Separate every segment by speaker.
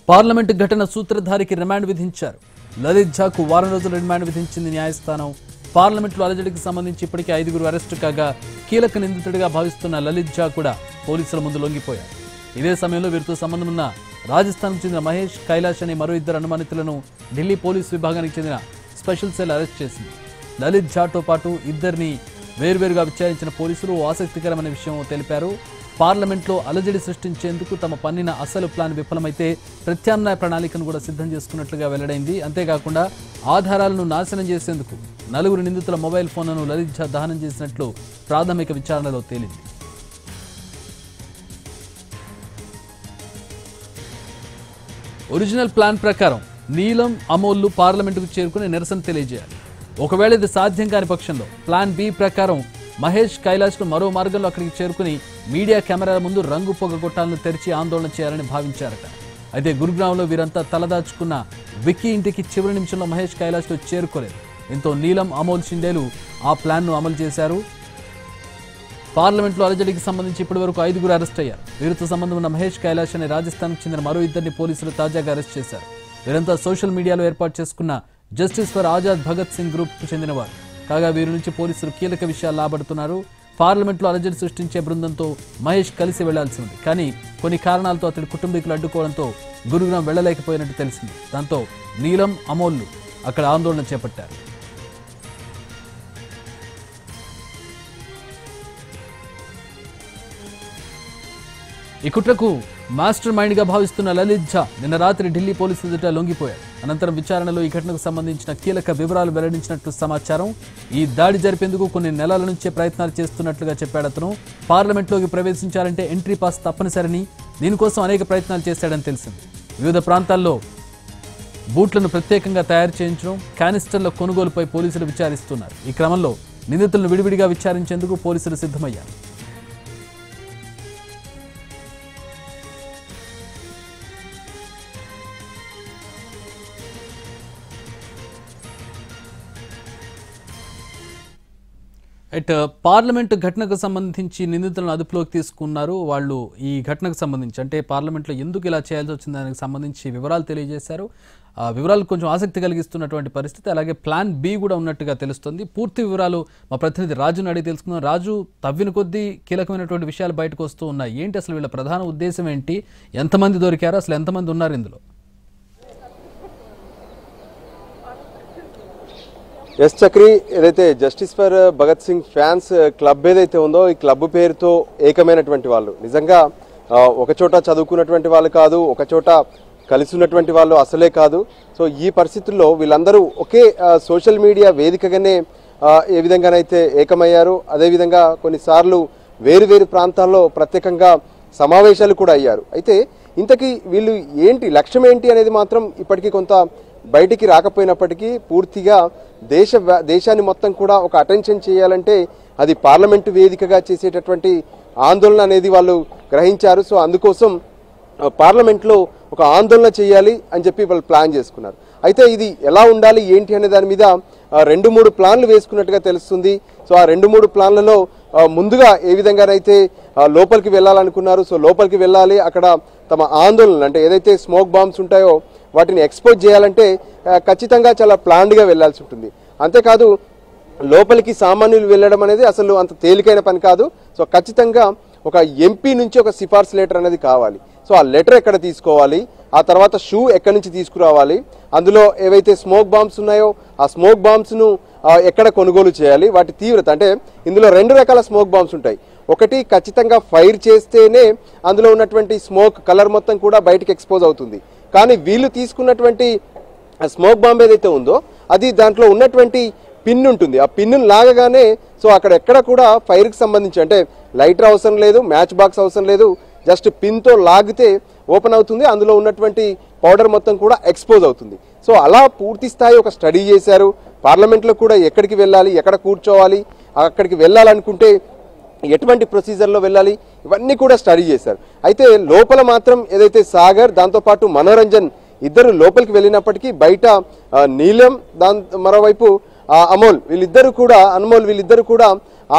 Speaker 1: Parliament ఘటన సూత్రధారికి remand విధించారు. లలిత్ ఝాకు వారం రోజుల రిమాండ్ విధించింది న్యాయస్థానం. పార్లమెంట్లో అలజడికి సంబంధించి ఇప్పటికే 5గురు అరెస్టు కాగా కీలక నిందితుడిగా భావిస్తున్న లలిత్ ఝా కూడా పోలీసుల ముందు లొంగిపోయారు. ఇదే సమయంలో వీరితో సంబంధం ఉన్న రాజస్థాన్కు చెందిన మహేష్ కైలాష్ అనే మరో 2 అనుమానితులను ఢిల్లీ పోలీసు విభాగానికి చెందిన స్పెషల్ సెల్ అరెస్ట్ చేసింది. లలిత్ ఝాతో పాటు 2ని వేర్వేరుగా విచారించిన పోలీసులు ఆసక్తికరమైన విషయం తెలిపారు. పార్లమెంట్లో అలజడి సృష్టించేందుకు తమ పన్నిన అసలు ప్లాన్ విఫలమైతే ప్రత్యామ్నాయ ప్రణాళికను కూడా సిద్ధం చేసుకున్నట్లుగా వెల్లడైంది. అంతేకాకుండా ఆధారాలను నాశనం చేసేందుకు 4 నిందితుల మొబైల్ ఫోన్లను లలిత్ ఝా దహనం చేసినట్లు ప్రాథమిక విచారణలో తేలింది. ఒరిజినల్ ప్లాన్ ప్రకారం నీలం, అమోల్లు పార్లమెంటుకు చేరుకుని నిరసన తెలియజేయాలి. ఒకవేళ ఇది సాధ్యం కాని పక్షంలో ప్లాన్ బి ప్రకారం మహేష్ కైలాష్ను మరో మార్గంలో అక్కడికి చేరుకుని మీడియా కెమెరాల ముందు రంగు పొగ గొట్టాలను తెరిచి ఆందోళన చేయాలని భావించారట. అయితే గురుగ్రామ్లో వీరంతా తలదాచుకున్న విక్కీ ఇంటికి చివరి నిమిషంలో మహేష్ కైలాష్తో చేరుకోలేదు. దీంతో నీలం, అమోల్ షిండేలు ఆ ప్లాన్ను అమలు చేశారు. పార్లమెంట్లో అలజడికి సంబంధించి ఇప్పటివరకు 5గురు అరెస్ట్ అయ్యారు. వీరితో సంబంధం ఉన్న మహేష్ కైలాష్ అనే రాజస్థాన్కు చెందిన మరో 2ని పోలీసులు తాజాగా అరెస్ట్ చేశారు. వీరంతా సోషల్ మీడియాలో ఏర్పాటు చేసుకున్న జస్టిస్ ఫర్ ఆజాద్ భగత్ సింగ్ గ్రూప్కు చెందినవారు. కాగా వీరి నుంచి పోలీసులు కీలక విషయాలు లాబడుతున్నారు. పార్లమెంట్లో అలజడి సృష్టించే బృందంతో మహేష్ కలిసి వెళ్లాల్సి ఉంది. కానీ కొన్ని కారణాలతో అతడి కుటుంబీకులు అడ్డుకోవడంతో గురుగ్రామ్ వెళ్లలేకపోయినట్టు తెలిసింది. దాంతో నీలం, అమోల్లు అక్కడ ఆందోళన చేపట్టారు. ఈ కుట్రకు మాస్టర్ మైండ్ గా భావిస్తున్న లలిత్ ఝా నిన్న రాత్రి ఢిల్లీ పోలీసుల ఎదుట లొంగిపోయారు. అనంతరం విచారణలో ఈ ఘటనకు సంబంధించిన కీలక వివరాలు వెల్లడించినట్లు సమాచారం. ఈ దాడి జరిపేందుకు కొన్ని నెలల నుంచే ప్రయత్నాలు చేస్తున్నట్లుగా చెప్పాడు అతను. పార్లమెంట్లోకి ప్రవేశించాలంటే ఎంట్రీ పాస్ తప్పనిసరిని, దీనికోసం అనేక ప్రయత్నాలు చేశాడని తెలిసింది. వివిధ ప్రాంతాల్లో బూట్లను ప్రత్యేకంగా తయారు చేయించడం, కానిస్టర్ల కొనుగోలుపై పోలీసులు విచారిస్తున్నారు. ఈ క్రమంలో నిందితులను విడివిడిగా విచారించేందుకు పోలీసులు సిద్ధమయ్యారు. పార్లమెంటు ఘటనకు సంబంధించి నిందితులను అదుపులోకి తీసుకున్నారు. వాళ్ళు ఈ ఘటనకు సంబంధించి అంటే పార్లమెంట్లో ఎందుకు ఇలా చేయాల్సి వచ్చింది దానికి సంబంధించి వివరాలు తెలియజేశారు. ఆ వివరాలు కొంచెం ఆసక్తి కలిగిస్తున్నటువంటి పరిస్థితి. అలాగే ప్లాన్ బి కూడా ఉన్నట్టుగా తెలుస్తుంది. పూర్తి వివరాలు మా ప్రతినిధి రాజును అడిగి తెలుసుకుందాం. రాజు, తవ్విన కొద్దీ కీలకమైనటువంటి విషయాలు బయటకు వస్తూ ఉన్నాయి. ఏంటి అసలు వీళ్ళ ప్రధాన ఉద్దేశం ఏంటి? ఎంతమంది దొరికారు? అసలు ఎంతమంది ఉన్నారు ఇందులో?
Speaker 2: ఎస్ చక్రి, ఏదైతే justice for Bhagat Singh fans club ఏదైతే ఉందో ఈ క్లబ్ పేరుతో ఏకమైనటువంటి వాళ్ళు నిజంగా ఒకచోట చదువుకున్నటువంటి వాళ్ళు కాదు, ఒకచోట కలిసి ఉన్నటువంటి వాళ్ళు అసలే కాదు. సో ఈ పరిస్థితుల్లో వీళ్ళందరూ ఒకే సోషల్ మీడియా వేదికగానే ఏ విధంగానైతే ఏకమయ్యారు. అదేవిధంగా కొన్నిసార్లు వేరు వేరు ప్రాంతాల్లో ప్రత్యేకంగా సమావేశాలు కూడా అయ్యారు. అయితే ఇంతకీ వీళ్ళు ఏంటి లక్ష్యం ఏంటి అనేది మాత్రం ఇప్పటికీ కొంత బయటికి రాకపోయినప్పటికీ పూర్తిగా దేశాన్ని మొత్తం కూడా ఒక అటెన్షన్ చేయాలంటే అది పార్లమెంటు వేదికగా చేసేటటువంటి ఆందోళన అనేది వాళ్ళు గ్రహించారు. సో అందుకోసం పార్లమెంట్లో ఒక ఆందోళన చేయాలి అని చెప్పి వాళ్ళు ప్లాన్ చేసుకున్నారు. అయితే ఇది ఎలా ఉండాలి ఏంటి అనే దాని మీద 2-3 ప్లాన్లు వేసుకున్నట్టుగా తెలుస్తుంది. సో ఆ 2-3 ప్లాన్లలో ముందుగా ఏ విధంగానైతే లోపలికి వెళ్ళాలనుకున్నారు. సో లోపలికి వెళ్ళాలి, అక్కడ తమ ఆందోళనలు అంటే ఏదైతే స్మోక్ బాంబ్స్ ఉంటాయో వాటిని ఎక్స్పోజ్ చేయాలంటే ఖచ్చితంగా చాలా ప్లాన్డ్గా వెళ్లాల్సి ఉంటుంది. అంతేకాదు లోపలికి సామాన్యులు వెళ్ళడం అనేది అసలు అంత తేలికైన పని కాదు. సో ఖచ్చితంగా ఒక ఎంపీ నుంచి ఒక సిఫార్సు లెటర్ అనేది కావాలి. సో ఆ లెటర్ ఎక్కడ తీసుకోవాలి, ఆ తర్వాత షూ ఎక్కడి నుంచి తీసుకురావాలి, అందులో ఏవైతే స్మోక్ బాంబ్స్ ఉన్నాయో ఆ స్మోక్ బాంబ్స్ను ఎక్కడ కొనుగోలు చేయాలి, వాటి తీవ్రత అంటే ఇందులో 2 రకాల స్మోక్ బాంబ్స్ ఉంటాయి. ఒకటి ఖచ్చితంగా ఫైర్ చేస్తేనే అందులో ఉన్నటువంటి స్మోక్ కలర్ మొత్తం కూడా బయటకు ఎక్స్పోజ్ అవుతుంది. కానీ వీళ్ళు తీసుకున్నటువంటి స్మోక్ బాంబ్ ఏదైతే ఉందో అది దాంట్లో ఉన్నటువంటి పిన్ ఉంటుంది. ఆ పిన్ను లాగగానే సో అక్కడ ఎక్కడ కూడా ఫైర్కి సంబంధించి అంటే లైటర్ అవసరం లేదు, మ్యాచ్ బాక్స్ అవసరం లేదు, జస్ట్ పిన్తో లాగితే ఓపెన్ అవుతుంది. అందులో ఉన్నటువంటి పౌడర్ మొత్తం కూడా ఎక్స్పోజ్ అవుతుంది. సో అలా పూర్తి స్థాయి ఒక స్టడీ చేశారు. పార్లమెంట్లో కూడా ఎక్కడికి వెళ్ళాలి, ఎక్కడ కూర్చోవాలి, అక్కడికి వెళ్ళాలనుకుంటే ఎటువంటి ప్రొసీజర్లో వెళ్ళాలి, ఇవన్నీ కూడా స్టడీ చేశారు. అయితే లోపల మాత్రం ఏదైతే సాగర్ దాంతోపాటు మనోరంజన్ ఇద్దరు లోపలికి వెళ్ళినప్పటికీ బయట నీలం మరోవైపు అమోల్ వీళ్ళిద్దరూ కూడా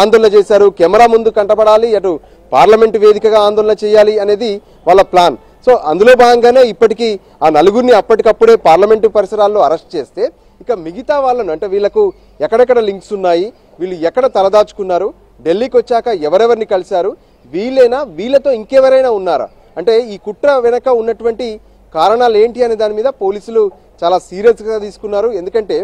Speaker 2: ఆందోళన చేశారు. కెమెరా ముందు కంటపడాలి, అటు పార్లమెంటు వేదికగా ఆందోళన చేయాలి అనేది వాళ్ళ ప్లాన్. సో అందులో భాగంగానే ఇప్పటికీ ఆ నలుగురిని అప్పటికప్పుడే పార్లమెంటు పరిసరాల్లో అరెస్ట్ చేస్తే ఇక మిగతా వాళ్ళను అంటే వీళ్ళకు ఎక్కడెక్కడ లింక్స్ ఉన్నాయి, వీళ్ళు ఎక్కడ తలదాచుకున్నారు, ఢిల్లీకి వచ్చాక ఎవరెవరిని కలిశారు, వీళ్ళేనా వీళ్ళతో ఇంకెవరైనా ఉన్నారా, అంటే ఈ కుట్ర వెనక ఉన్నటువంటి కారణాలు ఏంటి అనే దాని మీద పోలీసులు చాలా సీరియస్గా తీసుకున్నారు. ఎందుకంటే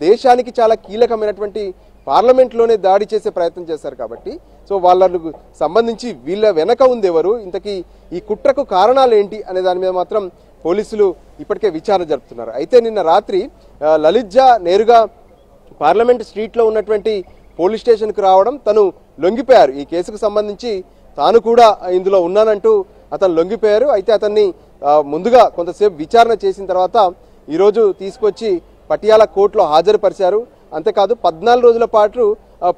Speaker 2: దేశానికి చాలా కీలకమైనటువంటి పార్లమెంట్లోనే దాడి చేసే ప్రయత్నం చేశారు కాబట్టి సో వాళ్ళకు సంబంధించి వీళ్ళ వెనక ఉంది ఎవరు, ఇంతకీ ఈ కుట్రకు కారణాలు ఏంటి అనే దాని మీద మాత్రం పోలీసులు ఇప్పటికే విచారణ జరుపుతున్నారు. అయితే నిన్న రాత్రి లలిత్ ఝా నేరుగా పార్లమెంట్ స్ట్రీట్లో ఉన్నటువంటి పోలీస్ స్టేషన్కు రావడం, తను లొంగిపోయారు. ఈ కేసుకు సంబంధించి తాను కూడా ఇందులో ఉన్నానంటూ అతను లొంగిపోయారు. అయితే అతన్ని ముందుగా కొంతసేపు విచారణ చేసిన తర్వాత ఈరోజు తీసుకొచ్చి పటియాలా కోర్టులో హాజరుపరిచారు. అంతేకాదు 14 రోజుల పాటు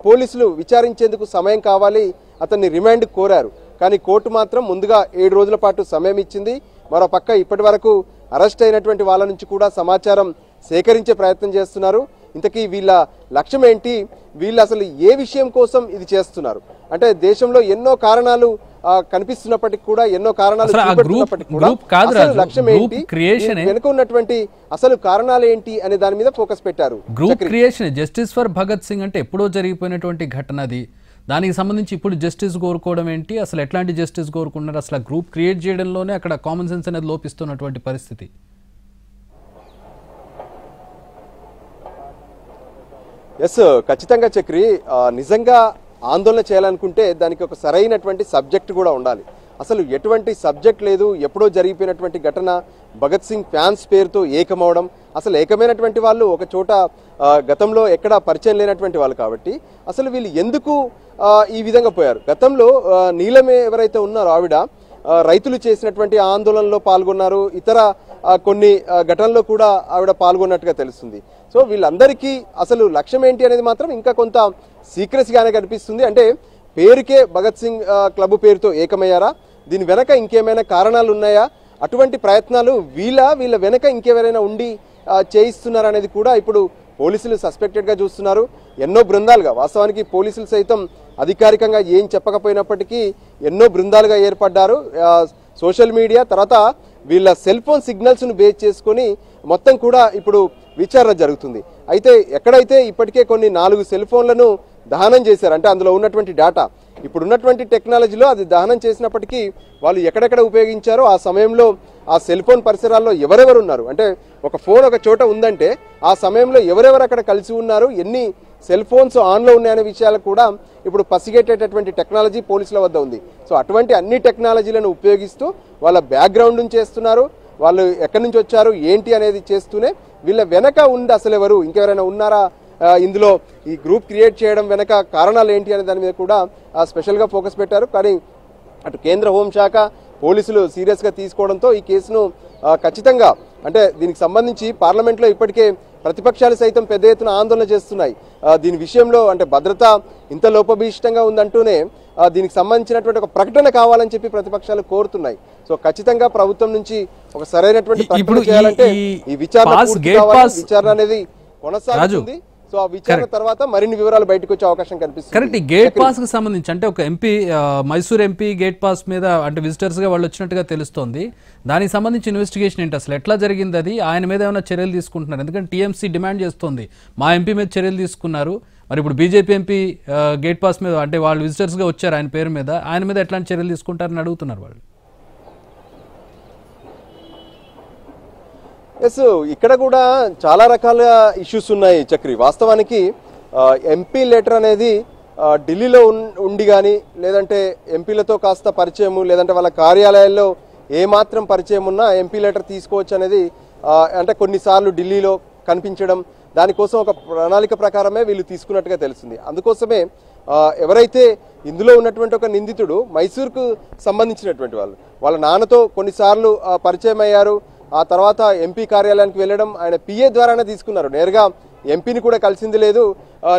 Speaker 2: పోలీసులు విచారించేందుకు సమయం కావాలి, అతన్ని రిమాండ్ కోరారు. కానీ కోర్టు మాత్రం ముందుగా 7 రోజుల పాటు సమయం ఇచ్చింది. మరోపక్క ఇప్పటి వరకు అరెస్ట్ అయినటువంటి వాళ్ళ నుంచి కూడా సమాచారం సేకరించే ప్రయత్నం చేస్తున్నారు. ఇంతకీ వీళ్ళ లక్ష్యం ఏంటి, వీళ్ళు అసలు ఏ విషయం కోసం ఇది చేస్తున్నారు, అంటే దేశంలో ఎన్నో కారణాలు కనిపిస్తున్నప్పటికీ కూడా ఎన్నో కారణాలు చూపెడుతున్నప్పటికీ కూడా అసలు లక్ష్యం ఏంటి, వెనుక ఉన్నటువంటి అసలు కారణాలు ఏంటి అనే దాని మీద ఫోకస్ పెట్టారు.
Speaker 1: Group creation justice for Bhagat Singh అంటే ఎప్పుడో జరిగిపోయినటువంటి ఘటన అది, దానికి సంబంధించి ఇప్పుడు జస్టిస్ కోరుకోవడం ఏంటి, అసలు ఎట్లాంటి జస్టిస్ కోరుకున్నారు, అసలు గ్రూప్ క్రియేట్ చేయడంలోనే అక్కడ కామన్ సెన్స్ అనేది లోపిస్తున్నటువంటి పరిస్థితి.
Speaker 2: ఎస్ ఖచ్చితంగా చక్రి, నిజంగా ఆందోళన చేయాలనుకుంటే దానికి ఒక సరైనటువంటి సబ్జెక్ట్ కూడా ఉండాలి. అసలు ఎటువంటి సబ్జెక్ట్ లేదు, ఎప్పుడో జరిగిపోయినటువంటి ఘటన, భగత్ సింగ్ ఫ్యాన్స్ పేరుతో ఏకమవడం, అసలు ఏకమైనటువంటి వాళ్ళు ఒక చోట గతంలో ఎక్కడ పరిచయం లేనటువంటి వాళ్ళు కాబట్టి అసలు వీళ్ళు ఎందుకు ఈ విధంగా పోయారు. గతంలో నీలమే ఎవరైతే ఉన్నారో ఆవిడ రైతులు చేసినటువంటి ఆందోళనలో పాల్గొన్నారు, ఇతర కొన్ని ఘటనలో కూడా ఆవిడ పాల్గొన్నట్టుగా తెలుస్తుంది. సో వీళ్ళందరికీ అసలు లక్ష్యం ఏంటి అనేది మాత్రం ఇంకా కొంత సీక్రెసీగానే కనిపిస్తుంది. అంటే పేరుకే భగత్ సింగ్ క్లబ్ పేరుతో ఏకమయ్యారా, దీని వెనక ఇంకేమైనా కారణాలు ఉన్నాయా, అటువంటి ప్రయత్నాలు వీళ్ళ వెనక ఇంకెవరైనా ఉండి చేయిస్తున్నారు అనేది కూడా ఇప్పుడు పోలీసులు సస్పెక్టెడ్గా చూస్తున్నారు. ఎన్నో బృందాలుగా, వాస్తవానికి పోలీసులు సైతం అధికారికంగా ఏం చెప్పకపోయినప్పటికీ ఎన్నో బృందాలుగా ఏర్పడ్డారు. సోషల్ మీడియా తర్వాత వీళ్ళ సెల్ ఫోన్ సిగ్నల్స్ను బేస్ చేసుకొని మొత్తం కూడా ఇప్పుడు విచారణ జరుగుతుంది. అయితే ఎక్కడైతే ఇప్పటికే కొన్ని 4 సెల్ ఫోన్లను దహనం చేశారు, అంటే అందులో ఉన్నటువంటి డేటా ఇప్పుడున్నటువంటి టెక్నాలజీలో అది దహనం చేసినప్పటికీ వాళ్ళు ఎక్కడెక్కడ ఉపయోగించారో ఆ సమయంలో ఆ సెల్ ఫోన్ పరిసరాల్లో ఎవరెవరు ఉన్నారు, అంటే ఒక ఫోన్ ఒక చోట ఉందంటే ఆ సమయంలో ఎవరెవరు అక్కడ కలిసి ఉన్నారు, ఎన్ని సెల్ ఫోన్స్ ఆన్లో ఉన్నాయనే విషయాలు కూడా ఇప్పుడు పసిగట్టేటటువంటి టెక్నాలజీ పోలీసుల వద్ద ఉంది. సో అటువంటి అన్ని టెక్నాలజీలను ఉపయోగిస్తూ వాళ్ళ బ్యాక్గ్రౌండ్ చేస్తున్నారు, వాళ్ళు ఎక్కడి నుంచి వచ్చారు ఏంటి అనేది చేస్తూనే వీళ్ళ వెనక ఉంది అసలు ఎవరు, ఇంకెవరైనా ఉన్నారా, ఇందులో ఈ గ్రూప్ క్రియేట్ చేయడం వెనక కారణాలు ఏంటి అనే దాని మీద కూడా స్పెషల్గా ఫోకస్ పెట్టారు. కానీ అటు కేంద్ర హోంశాఖ పోలీసులు సీరియస్గా తీసుకోవడంతో ఈ కేసును ఖచ్చితంగా, అంటే దీనికి సంబంధించి పార్లమెంట్లో ఇప్పటికే ప్రతిపక్షాలు సైతం పెద్ద ఎత్తున ఆందోళన చేస్తున్నాయి. దీని విషయంలో అంటే భద్రత ఇంత లోపభీష్టంగా ఉందంటూనే దీనికి సంబంధించినటువంటి ఒక ప్రకటన కావాలని చెప్పి ప్రతిపక్షాలు కోరుతున్నాయి. సో ఖచ్చితంగా ప్రభుత్వం నుంచి ఒక సరైనటువంటి ప్రకటన చేయాలంటే ఈ విచారణ అనేది కొనసాగుతుంది. సో ఆ విచారణ తర్వాత మరిన్ని వివరాలు బయటకు వచ్చే అవకాశం కనిపిస్తుంది.
Speaker 1: కరెక్ట్. ఈ గేట్ పాస్ కి సంబంధించి అంటే ఒక MP, Mysore MP gate pass మీద అంటే విజిటర్స్ గా వాళ్ళు వచ్చినట్టుగా తెలుస్తోంది. దానికి సంబంధించి ఇన్వెస్టిగేషన్ ఏంటి, అసలు ఎట్లా జరిగింది అది, ఆయన మీద ఏమైనా చర్యలు తీసుకుంటున్నారు, ఎందుకంటే టీఎంసీ డిమాండ్ చేస్తోంది మా ఎంపీ మీద చర్యలు తీసుకున్నారు, మరి ఇప్పుడు బీజేపీ ఎంపీ గేట్ పాస్ మీద అంటే వాళ్ళు విజిటర్స్ గా వచ్చారు ఆయన పేరు మీద, ఆయన మీద ఎట్లాంటి చర్యలు తీసుకుంటారని అడుగుతున్నారు వాళ్ళు.
Speaker 2: ఎస్, ఇక్కడ కూడా చాలా రకాల ఇష్యూస్ ఉన్నాయి చక్రి. వాస్తవానికి ఎంపీ లెటర్ అనేది ఢిల్లీలో ఉండి కానీ లేదంటే ఎంపీలతో కాస్త పరిచయము లేదంటే వాళ్ళ కార్యాలయాల్లో ఏమాత్రం పరిచయం ఉన్నా ఎంపీ లెటర్ తీసుకోవచ్చు అనేది అంటే కొన్నిసార్లు ఢిల్లీలో కనిపించడం, దానికోసం ఒక ప్రణాళిక ప్రకారమే వీళ్ళు తీసుకున్నట్టుగా తెలుస్తుంది. అందుకోసమే ఎవరైతే ఇందులో ఉన్నటువంటి ఒక నిందితుడు మైసూర్కు సంబంధించినటువంటి వాళ్ళ నాన్నతో కొన్నిసార్లు పరిచయం అయ్యారు, ఆ తర్వాత ఎంపీ కార్యాలయానికి వెళ్ళడం ఆయన పిఏ ద్వారానే తీసుకున్నారు, నేరుగా ఎంపీని కూడా కలిసింది లేదు,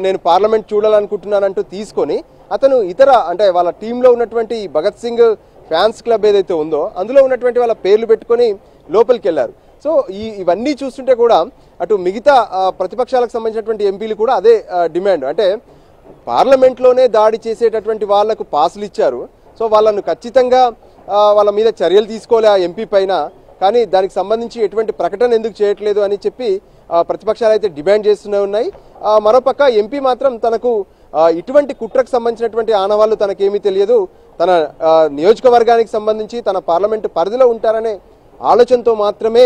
Speaker 2: నేను పార్లమెంట్ చూడాలనుకుంటున్నానంటూ తీసుకొని అతను ఇతర అంటే వాళ్ళ టీంలో ఉన్నటువంటి భగత్ సింగ్ ఫ్యాన్స్ క్లబ్ ఏదైతే ఉందో అందులో ఉన్నటువంటి వాళ్ళ పేర్లు పెట్టుకొని లోపలికి వెళ్ళారు. సో ఇవన్నీ చూస్తుంటే కూడా అటు మిగతా ప్రతిపక్షాలకు సంబంధించినటువంటి ఎంపీలు కూడా అదే డిమాండ్. అంటే పార్లమెంట్లోనే దాడి చేసేటటువంటి వాళ్లకు పాసులు ఇచ్చారు, సో వాళ్ళను ఖచ్చితంగా వాళ్ళ మీద చర్యలు తీసుకోలే ఆ ఎంపీ పైన, కానీ దానికి సంబంధించి ఎటువంటి ప్రకటన ఎందుకు చేయట్లేదు అని చెప్పి ప్రతిపక్షాలు అయితే డిమాండ్ చేస్తూనే ఉన్నాయి. మరోపక్క ఎంపీ మాత్రం తనకు ఇటువంటి కుట్రకు సంబంధించినటువంటి ఆనవాళ్లు తనకేమీ తెలియదు, తన నియోజకవర్గానికి సంబంధించి తన పార్లమెంటు పరిధిలో ఉంటారనే ఆలోచనతో మాత్రమే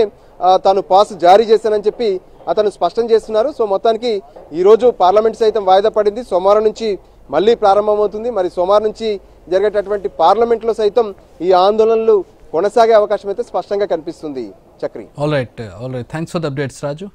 Speaker 2: తాను పాస్ జారీ చేశానని చెప్పి అతను స్పష్టం చేస్తున్నారు. సో మొత్తానికి ఈరోజు పార్లమెంట్ సైతం వాయిదా పడింది, సోమవారం నుంచి మళ్ళీ ప్రారంభమవుతుంది. మరి సోమవారం నుంచి జరిగేటటువంటి పార్లమెంట్లో సైతం ఈ ఆందోళనలు కొనసాగే అవకాశం అయితే స్పష్టంగా కనిపిస్తుంది. Chakri.
Speaker 1: All right thanks for the updates Raju.